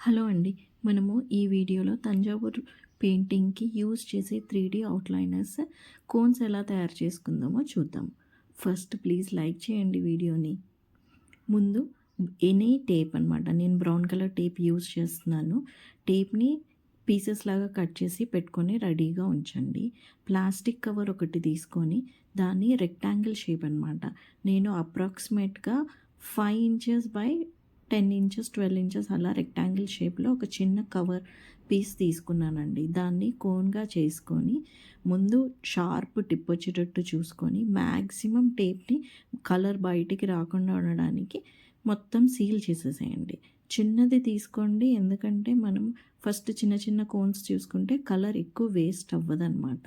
Hello అండి. మనము ఈ వీడియోలో తంజావూరు పెయింటింగ్‌కి యూజ్ చేసే 3D అవుట్‌లైనర్స్ కోన్స్ ఎలా తయారు చేసుకుందామో చూద్దాం. ఫస్ట్ ప్లీజ్ లైక్ చేయండి వీడియోని. ముందు ఎనీ టేప్ అనమాట. నేను బ్రౌన్ కలర్ టేప్ యూజ్ చేస్తున్నాను. టేప్‌ని పీసెస్ లాగా కట్ చేసి పెట్టుకొని రెడీగా ఉంచండి. ప్లాస్టిక్ కవర్ ఒకటి తీసుకొని దాన్ని రెక్టాంగిల్ షేప్ అనమాట. నేను అప్రాక్సిమేట్‌గా 5 ఇంచెస్ బై 10 ఇంచెస్ 12 ఇంచెస్ అలా రెక్టాంగిల్ షేప్లో ఒక చిన్న కవర్ పీస్ తీసుకున్నానండి. దాన్ని కోన్గా చేసుకొని ముందు షార్ప్ టిప్ వచ్చేటట్టు చూసుకొని మ్యాక్సిమం టేప్ని కలర్ బయటికి రాకుండా ఉండడానికి మొత్తం సీల్ చేసేసేయండి. చిన్నది తీసుకోండి, ఎందుకంటే మనం ఫస్ట్ చిన్న చిన్న కోన్స్ చూసుకుంటే కలర్ ఎక్కువ వేస్ట్ అవ్వదన్నమాట.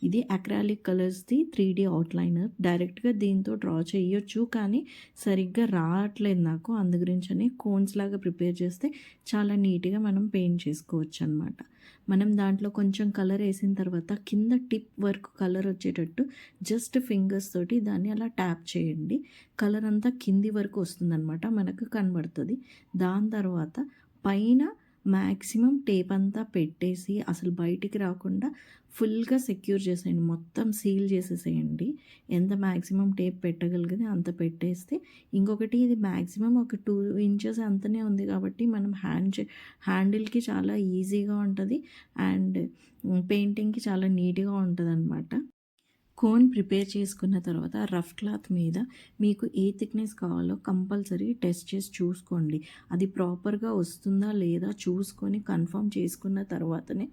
ఇది అక్రాలిక్ కలర్స్ది 3D అవుట్లైనర్. డైరెక్ట్గా దీంతో డ్రా చేయొచ్చు, కానీ సరిగ్గా రావట్లేదు నాకు. అందు గురించని కోన్స్ లాగా ప్రిపేర్ చేస్తే చాలా నీట్గా మనం పెయింట్ చేసుకోవచ్చు అనమాట. మనం దాంట్లో కొంచెం కలర్ వేసిన తర్వాత కింద టిప్ వరకు కలర్ వచ్చేటట్టు జస్ట్ ఫింగర్స్ తోటి దాన్ని అలా ట్యాప్ చేయండి. కలర్ అంతా కింది వరకు వస్తుందన్నమాట, మనకు కనబడుతుంది. దాని తర్వాత పైన మ్యాక్సిమం టేప్ అంతా పెట్టేసి అసలు బయటికి రాకుండా ఫుల్గా సెక్యూర్ చేసేయండి. మొత్తం సీల్ చేసేసేయండి. ఎంత మ్యాక్సిమం టేప్ పెట్టగలిగితే అంత పెట్టేస్తే, ఇంకొకటి ఇది మ్యాక్సిమం ఒక 2 ఇంచెస్ అంతనే ఉంది కాబట్టి మనం హ్యాండిల్కి చాలా ఈజీగా ఉంటుంది అండ్ పెయింటింగ్కి చాలా నీట్గా ఉంటుంది అనమాట. కోన్ ప్రిపేర్ చేసుకున్న తర్వాత రఫ్ క్లాత్ మీద మీకు ఏ థిక్నెస్ కావాలో కంపల్సరీ టెస్ట్ చేసి చూసుకోండి. అది ప్రాపర్గా వస్తుందా లేదా చూసుకొని కన్ఫర్మ్ చేసుకున్న తర్వాతనే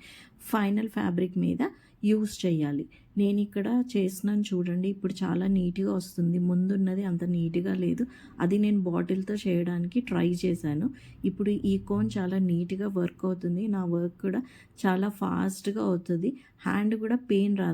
ఫైనల్ ఫ్యాబ్రిక్ మీద యూస్ చేయాలి. నేను ఇక్కడ చేసినాను చూడండి, ఇప్పుడు చాలా నీట్గా వస్తుంది. ముందున్నది అంత నీట్గా లేదు. అది నేను బాటిల్తో చేయడానికి ట్రై చేశాను. ఇప్పుడు ఈ కోన్ చాలా నీట్గా వర్క్ అవుతుంది. నా వర్క్ కూడా చాలా ఫాస్ట్గా అవుతుంది. హ్యాండ్ కూడా పెయిన్ రాదు.